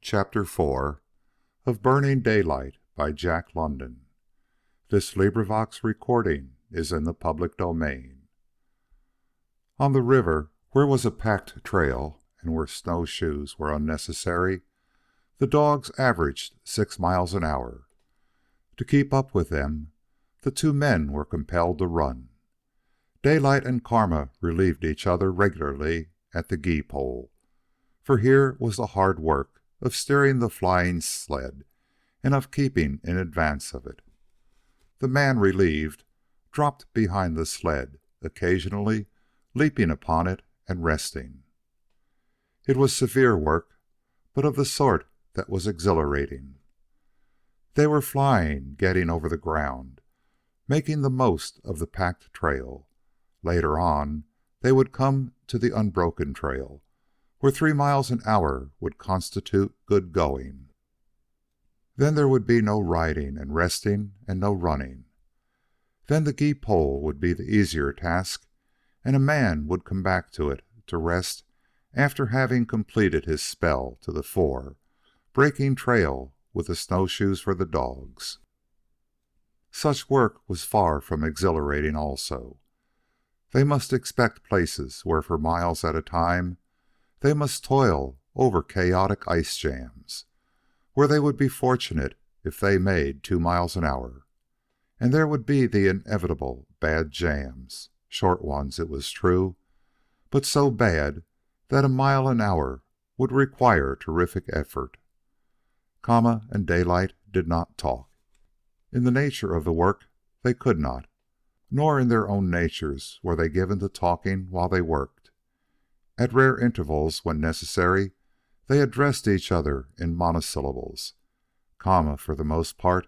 Chapter 4 of Burning Daylight by Jack London. Recording is in the public domain. On the river, where was a packed trail and where snowshoes were unnecessary, the dogs averaged 6 miles an hour. To keep up with them, the two men were compelled to run. Daylight and Kama relieved each other regularly at the gee pole, for here was the hard work of steering the flying sled and of keeping in advance of it. The man relieved dropped behind the sled, occasionally leaping upon it and resting. It was severe work, but of the sort that was exhilarating. They were flying, getting over the ground, making the most of the packed trail. Later on, they would come to the unbroken trail, where 3 miles an hour would constitute good going. Then there would be no riding and resting and no running. Then the gee pole would be the easier task, and a man would come back to it to rest after having completed his spell to the fore, breaking trail with the snowshoes for the dogs. Such work was far from exhilarating also. They must expect places where for miles at a time they must toil over chaotic ice jams, where they would be fortunate if they made 2 miles an hour. And there would be the inevitable bad jams, short ones, it was true, but so bad that a mile an hour would require terrific effort. Kama and Daylight did not talk. In the nature of the work they could not, nor in their own natures were they given to talking while they worked. At rare intervals, when necessary, they addressed each other in monosyllables, Kama, for the most part,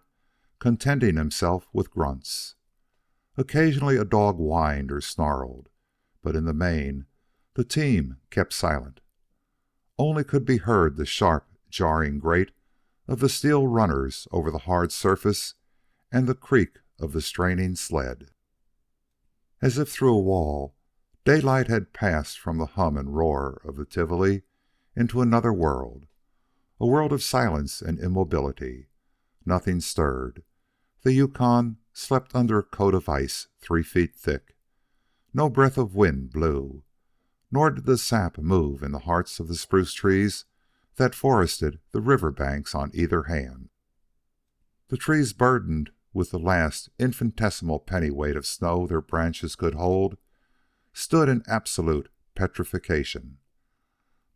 contenting himself with grunts. Occasionally a dog whined or snarled, but in the main the team kept silent. Only could be heard the sharp, jarring grate of the steel runners over the hard surface and the creak of the straining sled. As if through a wall, Daylight had passed from the hum and roar of the Tivoli into another world, a world of silence and immobility. Nothing stirred. The Yukon slept under a coat of ice 3 feet thick. No breath of wind blew, nor did the sap move in the hearts of the spruce trees that forested the river banks on either hand. The trees, burdened with the last infinitesimal pennyweight of snow their branches could hold, stood in absolute petrification.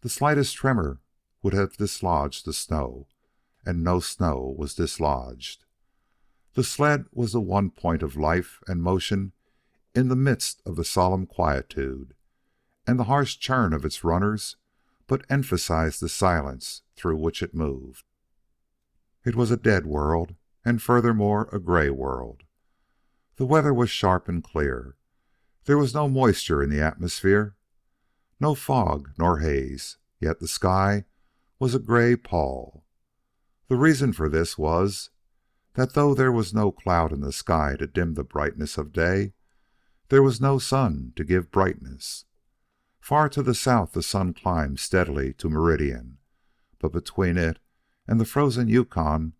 The slightest tremor would have dislodged the snow, and no snow was dislodged. The sled was the one point of life and motion in the midst of the solemn quietude, and the harsh churn of its runners but emphasized the silence through which it moved. It was a dead world, and furthermore a gray world. The weather was sharp and clear. There was no moisture in the atmosphere, no fog nor haze, yet the sky was a gray pall. The reason for this was that though there was no cloud in the sky to dim the brightness of day, there was no sun to give brightness. Far to the south the sun climbed steadily to meridian, but between it and the frozen Yukon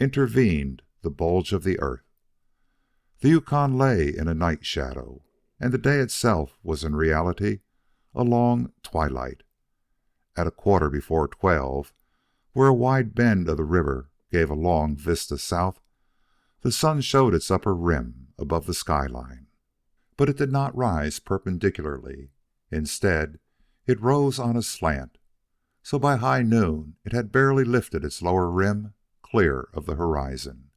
intervened the bulge of the earth. The Yukon lay in a night shadow, and the day itself was in reality a long twilight. At 12:15, where a wide bend of the river gave a long vista south, the sun showed its upper rim above the skyline. But it did not rise perpendicularly. Instead, it rose on a slant, so by high noon it had barely lifted its lower rim clear of the horizon.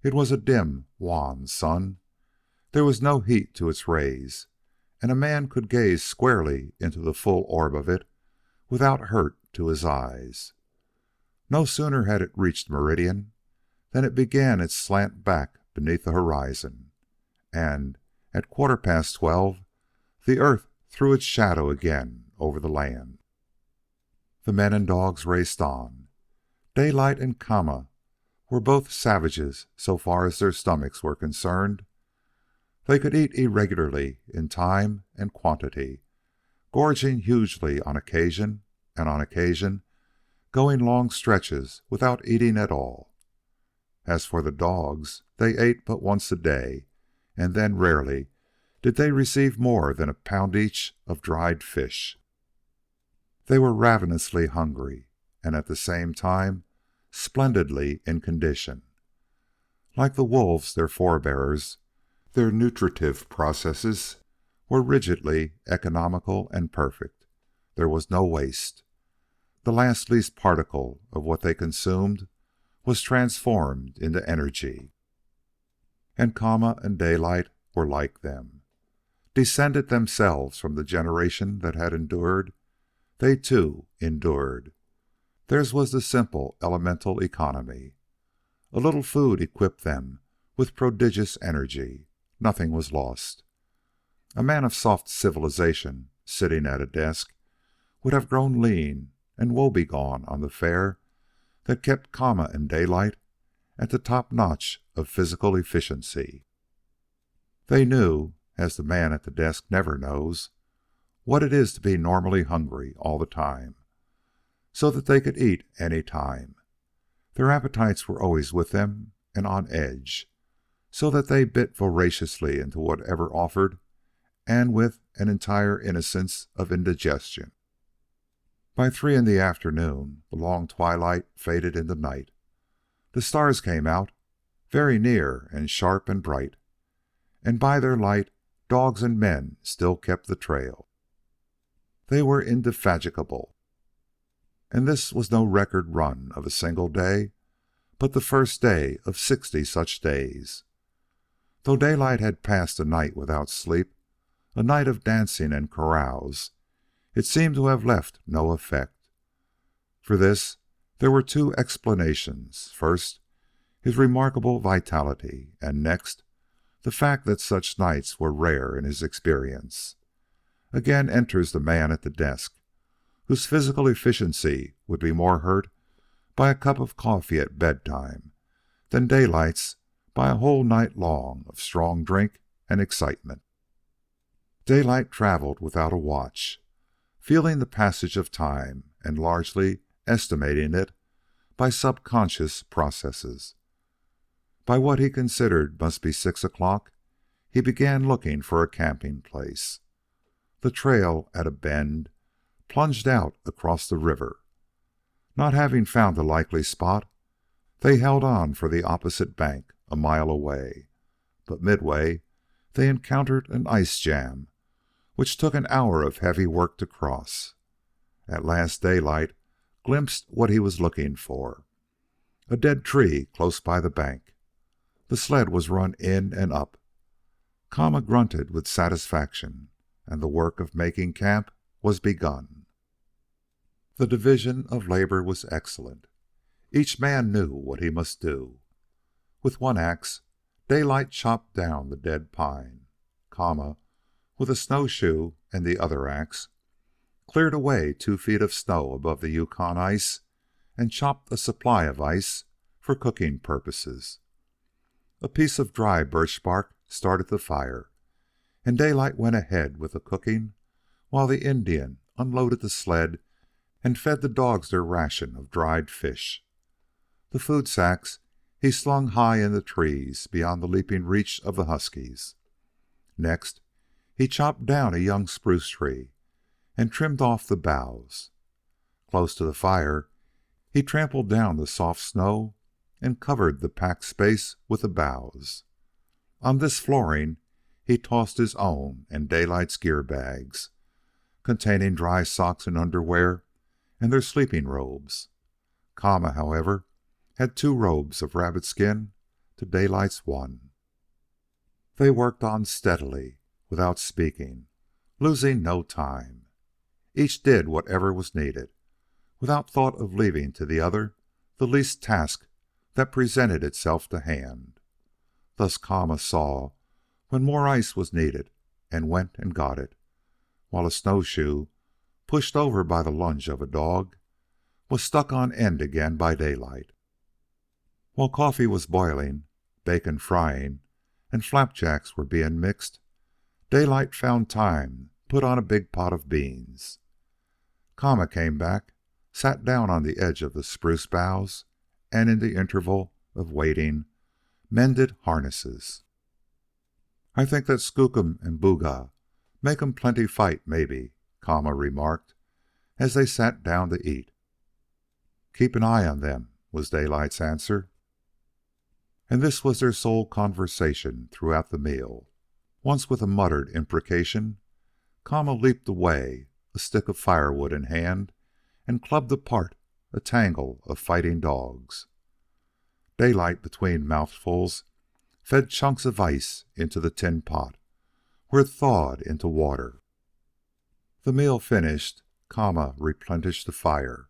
It was a dim, wan sun. There was no heat to its rays, and a man could gaze squarely into the full orb of it without hurt to his eyes. No sooner had it reached meridian than it began its slant back beneath the horizon, and at 12:15 the earth threw its shadow again over the land. The men and dogs raced on. Daylight and Kama were both savages so far as their stomachs were concerned. They could eat irregularly in time and quantity, gorging hugely on occasion, and on occasion going long stretches without eating at all. As for the dogs, they ate but once a day, and then rarely did they receive more than a pound each of dried fish. They were ravenously hungry, and at the same time splendidly in condition. Like the wolves, their forebears, their nutritive processes were rigidly economical and perfect. There was no waste. The least particle of what they consumed was transformed into energy. And Kama and Daylight were like them. Descended themselves from the generation that had endured, they too endured. Theirs was the simple elemental economy. A little food equipped them with prodigious energy. Nothing was lost. A man of soft civilization, sitting at a desk, would have grown lean and woebegone on the fare that kept Kama and Daylight at the top notch of physical efficiency. They knew, as the man at the desk never knows, what it is to be normally hungry all the time, so that they could eat any time. Their appetites were always with them and on edge, so that they bit voraciously into whatever offered and with an entire innocence of indigestion. By 3 in the afternoon, the long twilight faded into night. The stars came out, very near and sharp and bright, and by their light dogs and men still kept the trail. They were indefatigable. And this was no record run of a single day, but the first day of 60 such days. Though Daylight had passed a night without sleep, a night of dancing and carouse, it seemed to have left no effect. For this there were 2 explanations. First, his remarkable vitality, and next, the fact that such nights were rare in his experience. Again enters the man at the desk, whose physical efficiency would be more hurt by a cup of coffee at bedtime than Daylight's by a whole night long of strong drink and excitement. Daylight traveled without a watch, feeling the passage of time and largely estimating it by subconscious processes. By what he considered must be 6 o'clock, he began looking for a camping place. The trail at a bend plunged out across the river. Not having found a likely spot, they held on for the opposite bank, a mile away. But midway they encountered an ice jam, which took an hour of heavy work to cross. At last Daylight glimpsed what he was looking for, a dead tree close by the bank. The sled was run in and up. Kama grunted with satisfaction, and the work of making camp was begun. The division of labor was excellent. Each man knew what he must do. With one axe, Daylight chopped down the dead pine. Kama, with a snowshoe and the other axe, cleared away 2 feet of snow above the Yukon ice and chopped a supply of ice for cooking purposes. A piece of dry birch bark started the fire, and Daylight went ahead with the cooking while the Indian unloaded the sled and fed the dogs their ration of dried fish. The food sacks he slung high in the trees beyond the leaping reach of the huskies. Next, he chopped down a young spruce tree and trimmed off the boughs. Close to the fire, he trampled down the soft snow and covered the packed space with the boughs. On this flooring, he tossed his own and Daylight's gear bags, containing dry socks and underwear and their sleeping robes. Kama, however, had 2 robes of rabbit skin to Daylight's 1. They worked on steadily, without speaking, losing no time. Each did whatever was needed, without thought of leaving to the other the least task that presented itself to hand. Thus Kama saw when more ice was needed and went and got it, while a snowshoe, pushed over by the lunge of a dog, was stuck on end again by Daylight. While coffee was boiling, bacon frying, and flapjacks were being mixed, Daylight found time to put on a big pot of beans. Kama came back, sat down on the edge of the spruce boughs, and in the interval of waiting, mended harnesses. "I think that Skookum and Booga make plenty fight, maybe," Kama remarked as they sat down to eat. "Keep an eye on them," was Daylight's answer. And this was their sole conversation throughout the meal. Once with a muttered imprecation, Kama leaped away, a stick of firewood in hand, and clubbed apart a tangle of fighting dogs. Daylight, between mouthfuls, fed chunks of ice into the tin pot, where it thawed into water. The meal finished, Kama replenished the fire,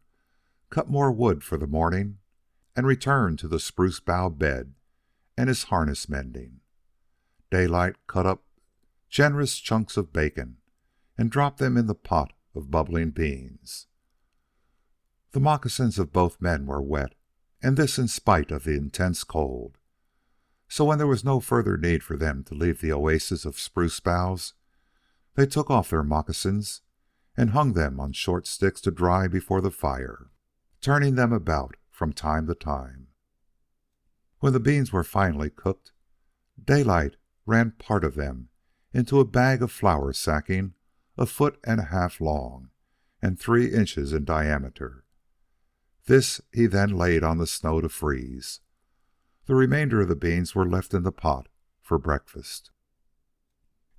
cut more wood for the morning, and returned to the spruce bough bed and his harness mending. Daylight cut up generous chunks of bacon and dropped them in the pot of bubbling beans. The moccasins of both men were wet, and this in spite of the intense cold. So when there was no further need for them to leave the oasis of spruce boughs, they took off their moccasins and hung them on short sticks to dry before the fire, turning them about from time to time. When the beans were finally cooked, Daylight ran part of them into a bag of flour sacking 1.5 feet long and 3 inches in diameter. This he then laid on the snow to freeze. The remainder of the beans were left in the pot for breakfast.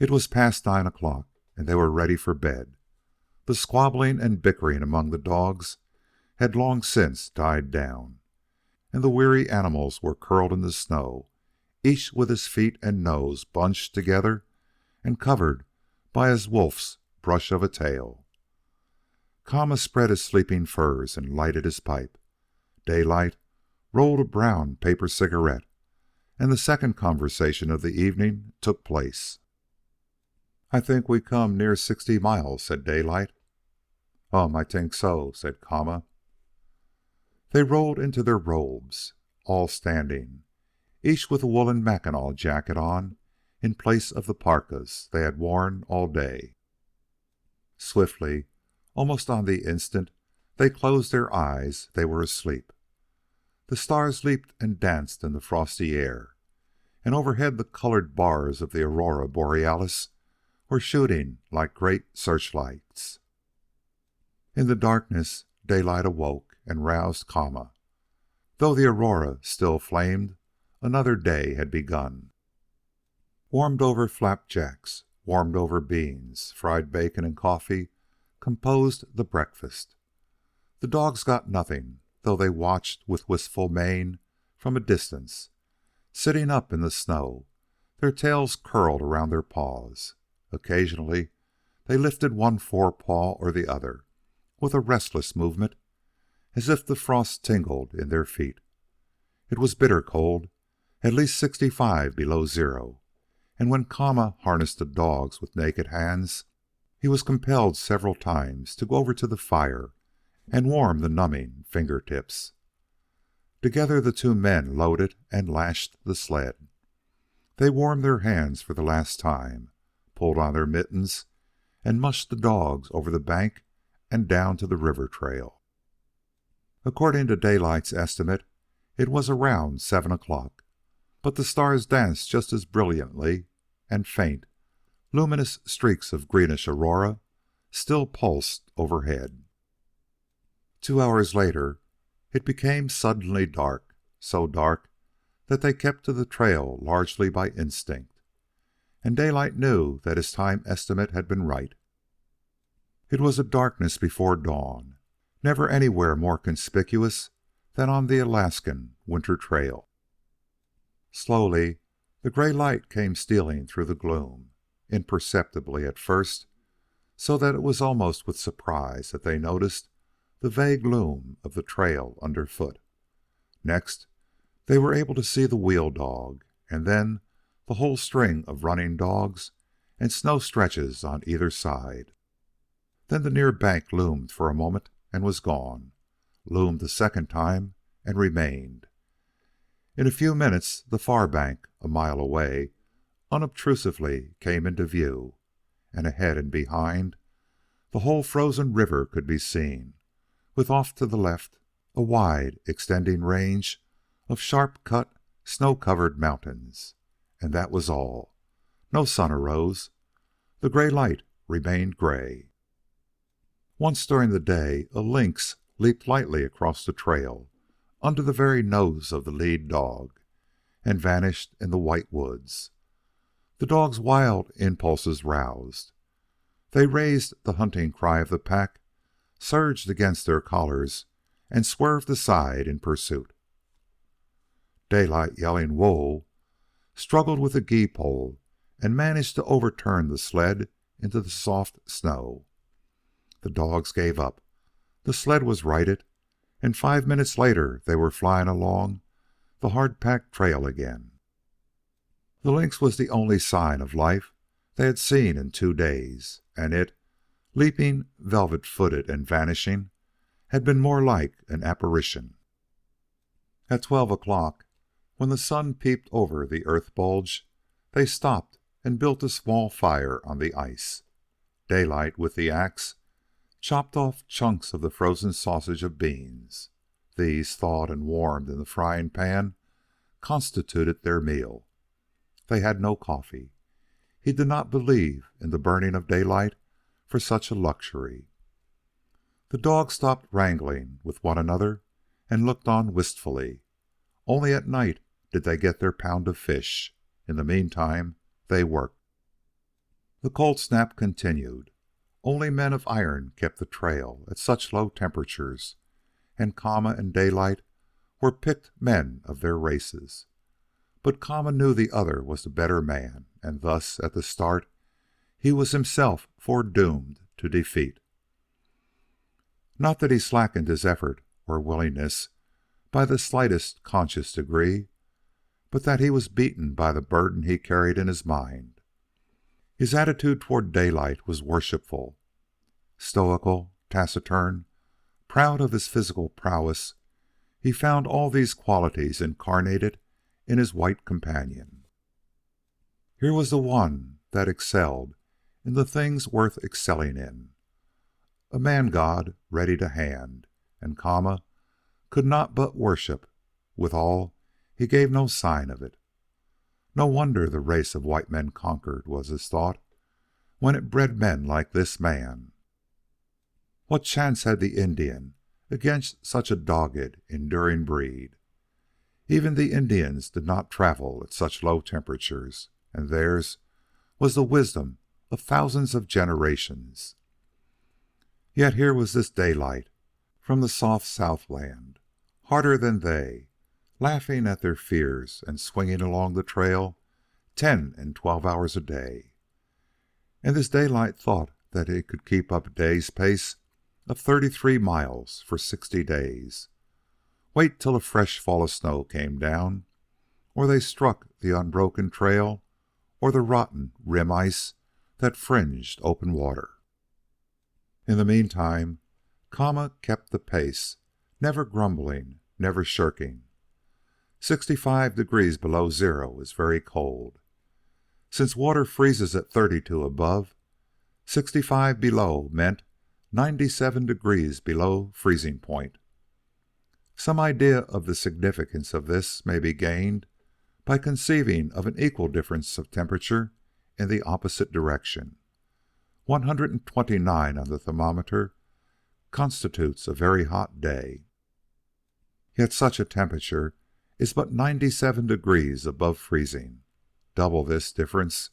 It was past 9 o'clock, and they were ready for bed. The squabbling and bickering among the dogs had long since died down, and the weary animals were curled in the snow, each with his feet and nose bunched together and covered by his wolf's brush of a tail. Kama spread his sleeping furs and lighted his pipe. Daylight rolled a brown paper cigarette, and the second conversation of the evening took place. "I think we come near 60 miles," said Daylight. "I think so," said Kama. They rolled into their robes, all standing, each with a woolen Mackinaw jacket on in place of the parkas they had worn all day. Swiftly, almost on the instant they closed their eyes, they were asleep. The stars leaped and danced in the frosty air, and overhead the colored bars of the aurora borealis were shooting like great searchlights. In the darkness, Daylight awoke and roused Kama. Though the aurora still flamed, another day had begun. Warmed over flapjacks, warmed over beans, fried bacon, and coffee composed the breakfast. The dogs got nothing, though they watched with wistful mien from a distance, sitting up in the snow, their tails curled around their paws. Occasionally they lifted one forepaw or the other, with a restless movement, as if the frost tingled in their feet. It was bitter cold, at least 65 below zero, and when Kama harnessed the dogs with naked hands, he was compelled several times to go over to the fire and warm the numbing fingertips. Together the two men loaded and lashed the sled. They warmed their hands for the last time, pulled on their mittens, and mushed the dogs over the bank and down to the river trail. According to Daylight's estimate, it was around 7 o'clock, but the stars danced just as brilliantly, and faint, luminous streaks of greenish aurora still pulsed overhead. 2 hours later, it became suddenly dark, so dark that they kept to the trail largely by instinct, and Daylight knew that his time estimate had been right. It was a darkness before dawn, never anywhere more conspicuous than on the Alaskan winter trail. Slowly, the gray light came stealing through the gloom, imperceptibly at first, so that it was almost with surprise that they noticed the vague loom of the trail underfoot. Next, they were able to see the wheel dog, and then the whole string of running dogs and snow stretches on either side. Then the near bank loomed for a moment and was gone, loomed a second time and remained. In a few minutes the far bank, a mile away, unobtrusively came into view, and ahead and behind, the whole frozen river could be seen, with off to the left a wide, extending range of sharp-cut, snow-covered mountains. And that was all. No sun arose. The gray light remained gray. Once during the day a lynx leaped lightly across the trail under the very nose of the lead dog and vanished in the white woods. The dog's wild impulses roused. They raised the hunting cry of the pack, surged against their collars, and swerved aside in pursuit. Daylight, yelling "Whoa!" struggled with the gee pole and managed to overturn the sled into the soft snow. The dogs gave up. The sled was righted, and 5 minutes later they were flying along the hard-packed trail again. The lynx was the only sign of life they had seen in 2 days, and it, leaping velvet-footed and vanishing, had been more like an apparition. At 12 o'clock, when the sun peeped over the earth bulge, they stopped and built a small fire on the ice. Daylight, with the axe, chopped off chunks of the frozen sausage of beans. These, thawed and warmed in the frying pan, constituted their meal. They had no coffee. He did not believe in the burning of daylight for such a luxury. The dogs stopped wrangling with one another and looked on wistfully. Only at night did they get their pound of fish. In the meantime, they worked. The cold snap continued. Only men of iron kept the trail at such low temperatures, and Kama and Daylight were picked men of their races. But Kama knew the other was the better man, and thus, at the start, he was himself foredoomed to defeat. Not that he slackened his effort or willingness by the slightest conscious degree, but that he was beaten by the burden he carried in his mind. His attitude toward Daylight was worshipful. Stoical, taciturn, proud of his physical prowess, he found all these qualities incarnated in his white companion. Here was the one that excelled in the things worth excelling in, a man god ready to hand, and Kama could not but worship. Withal, he gave no sign of it. No wonder the race of white men conquered, was his thought, when it bred men like this man. What chance had the Indian against such a dogged, enduring breed? Even the Indians did not travel at such low temperatures, and theirs was the wisdom of thousands of generations. Yet here was this Daylight from the soft Southland, harder than they, laughing at their fears and swinging along the trail 10 and 12 hours a day. And this Daylight thought that he could keep up a day's pace of 33 miles for 60 days. Wait till a fresh fall of snow came down, or they struck the unbroken trail or the rotten rim ice that fringed open water. In the meantime, Kama kept the pace, never grumbling, never shirking. 65 degrees below zero is very cold. Since water freezes at 32 above, 65 below meant 97 degrees below freezing point. Some idea of the significance of this may be gained by conceiving of an equal difference of temperature in the opposite direction. 129 on the thermometer constitutes a very hot day. Yet such a temperature is but 97 degrees above freezing. Double this difference,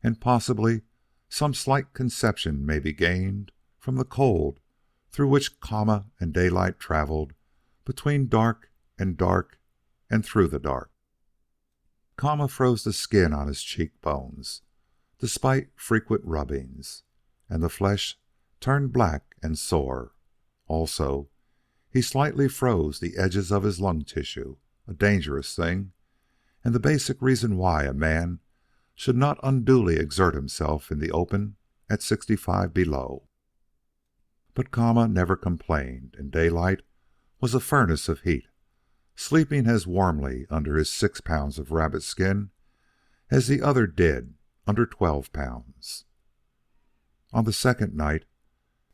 and possibly some slight conception may be gained from the cold through which Kama and Daylight traveled between dark and through the dark. Kama froze the skin on his cheekbones, despite frequent rubbings, and the flesh turned black and sore. Also, he slightly froze the edges of his lung tissue, a dangerous thing, and the basic reason why a man should not unduly exert himself in the open at 65 below. But Kama never complained, and Daylight was a furnace of heat, sleeping as warmly under his 6 pounds of rabbit skin as the other did under 12 pounds. On the second night,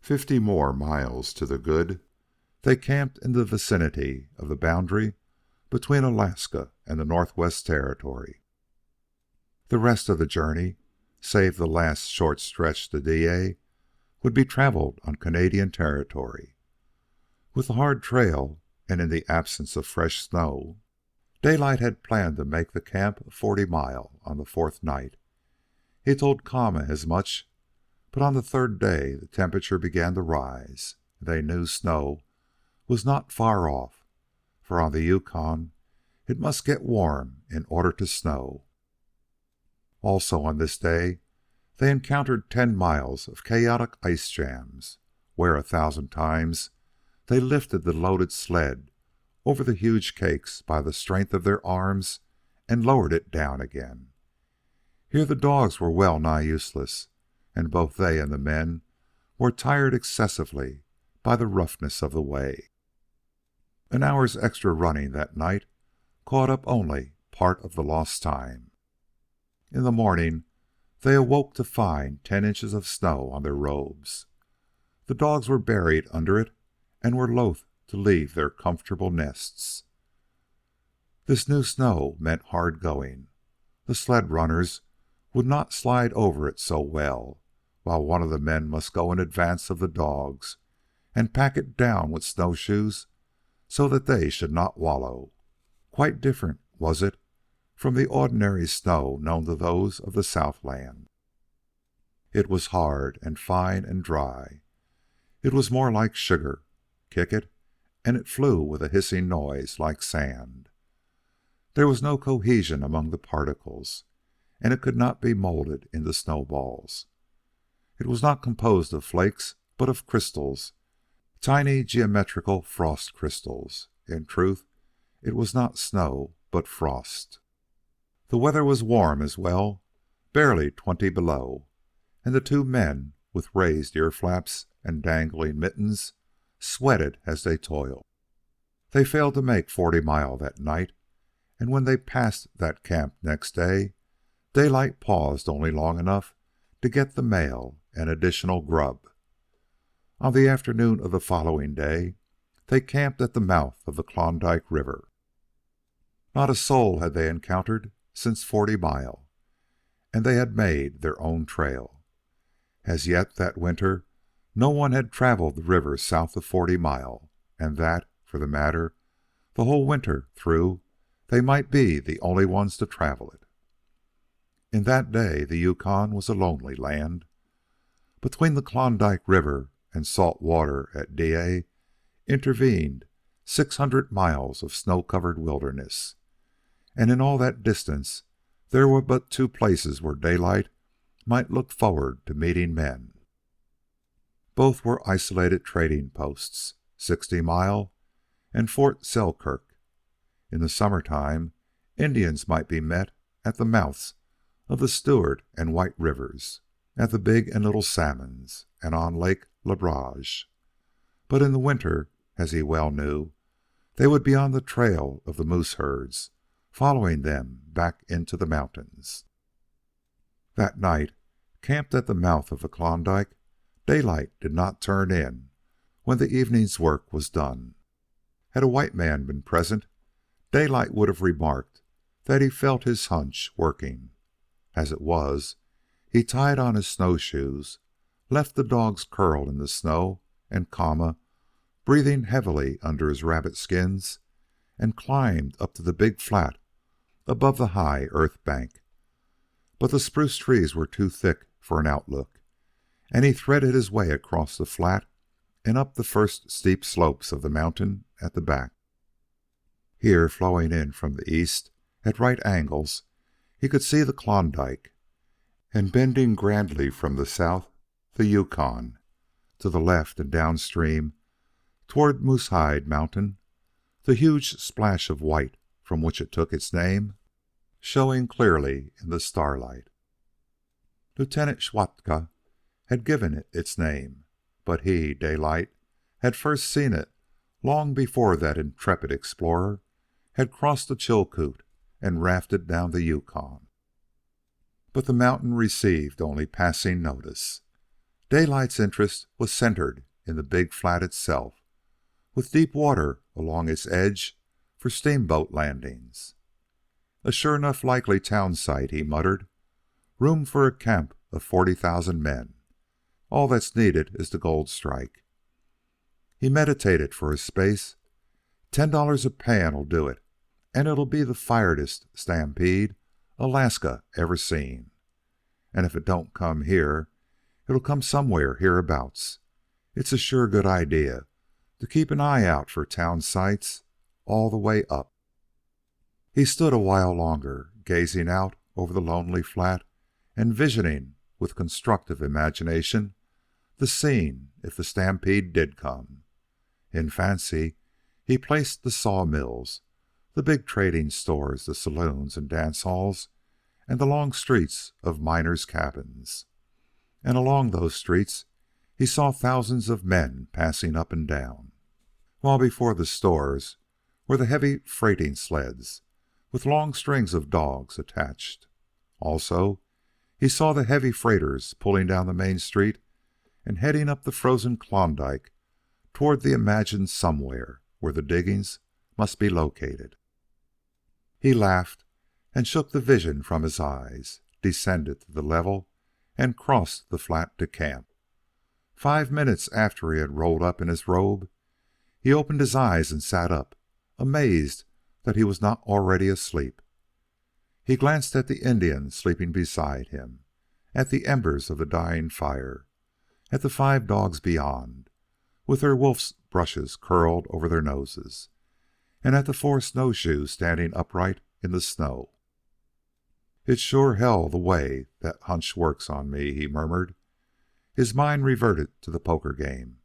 50 more miles to the good, they camped in the vicinity of the boundary between Alaska and the Northwest Territory. The rest of the journey, save the last short stretch to Dyea, would be traveled on Canadian territory. With the hard trail and in the absence of fresh snow, Daylight had planned to make the camp 40 Mile on the fourth night. He told Kama as much, but on the third day the temperature began to rise. They knew snow was not far off, for on the Yukon it must get warm in order to snow. Also on this day they encountered 10 miles of chaotic ice jams, where 1,000 times they lifted the loaded sled over the huge cakes by the strength of their arms and lowered it down again. Here the dogs were well nigh useless, and both they and the men were tired excessively by the roughness of the way. An hour's extra running that night caught up only part of the lost time. In the morning they awoke to find 10 inches of snow on their robes. The dogs were buried under it and were loath to leave their comfortable nests. This new snow meant hard going. The sled runners would not slide over it so well, while one of the men must go in advance of the dogs and pack it down with snowshoes so that they should not wallow. Quite different was it from the ordinary snow known to those of the Southland. It was hard and fine and dry. It was more like sugar. Kick it, and it flew with a hissing noise like sand. There was no cohesion among the particles, and it could not be molded into snowballs. It was not composed of flakes, but of crystals, tiny geometrical frost crystals. In truth, it was not snow, but frost. The weather was warm as well, barely 20 below, and the two men, with raised ear flaps and dangling mittens, sweated as they toiled. They failed to make 40 Mile that night, and when they passed that camp next day, Daylight paused only long enough to get the mail and additional grub. On the afternoon of the following day, they camped at the mouth of the Klondike River. Not a soul had they encountered since 40 Mile, and they had made their own trail. As yet that winter, no one had traveled the river south of 40 Mile, and that, for the matter, the whole winter through they might be the only ones to travel it. In that day the Yukon was a lonely land. Between the Klondike River and salt water at Dyea intervened 600 miles of snow-covered wilderness, and in all that distance there were but two places where Daylight might look forward to meeting men. Both were isolated trading posts, 60 Mile and Fort Selkirk. In the summertime, Indians might be met at the mouths of the Stewart and White Rivers, at the Big and Little Salmons, and on Lake Le Barge. But in the winter, as he well knew, they would be on the trail of the moose herds, following them back into the mountains. That night, camped at the mouth of the Klondike, Daylight did not turn in when the evening's work was done. Had a white man been present, Daylight would have remarked that he felt his hunch working. As it was, he tied on his snowshoes, left the dogs curled in the snow, and Kama, breathing heavily under his rabbit skins, and climbed up to the big flat above the high earth bank. But the spruce trees were too thick for an outlook, and he threaded his way across the flat and up the first steep slopes of the mountain at the back. Here, flowing in from the east at right angles, he could see the Klondike, and bending grandly from the south, the Yukon. To the left and downstream, toward Moosehide Mountain, the huge splash of white from which it took its name, showing clearly in the starlight. Lieutenant Schwatka had given it its name, but he, Daylight, had first seen it long before that intrepid explorer had crossed the Chilcoot and rafted down the Yukon. But the mountain received only passing notice. Daylight's interest was centered in the big flat itself, with deep water along its edge for steamboat landings. "A sure enough likely town site," he muttered. "Room for a camp of 40,000 men. All that's needed is the gold strike." He meditated for a space. "$10 a pan'll do it, and it'll be the firedest stampede Alaska ever seen. And if it don't come here, it'll come somewhere hereabouts. It's a sure good idea to keep an eye out for town sites all the way up." He stood a while longer, gazing out over the lonely flat and visioning with constructive imagination the scene if the stampede did come. In fancy, he placed the sawmills, the big trading stores, the saloons and dance halls, and the long streets of miners' cabins. And along those streets he saw thousands of men passing up and down, while before the stores were the heavy freighting sleds with long strings of dogs attached. Also, he saw the heavy freighters pulling down the main street and heading up the frozen Klondike toward the imagined somewhere where the diggings must be located. He laughed and shook the vision from his eyes, descended to the level, and crossed the flat to camp. 5 minutes after he had rolled up in his robe, he opened his eyes and sat up, amazed that he was not already asleep. He glanced at the Indian sleeping beside him, at the embers of the dying fire, at the 5 dogs beyond, with their wolf's brushes curled over their noses, and at the 4 snowshoes standing upright in the snow. "It's sure hell the way that hunch works on me," he murmured. His mind reverted to the poker game.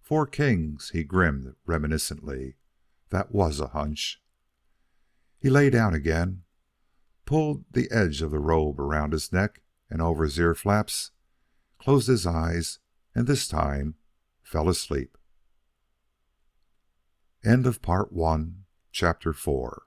4 kings, he grinned reminiscently. That was a hunch. He lay down again, pulled the edge of the robe around his neck and over his ear flaps, closed his eyes, and this time fell asleep. End of Part 1, Chapter 4.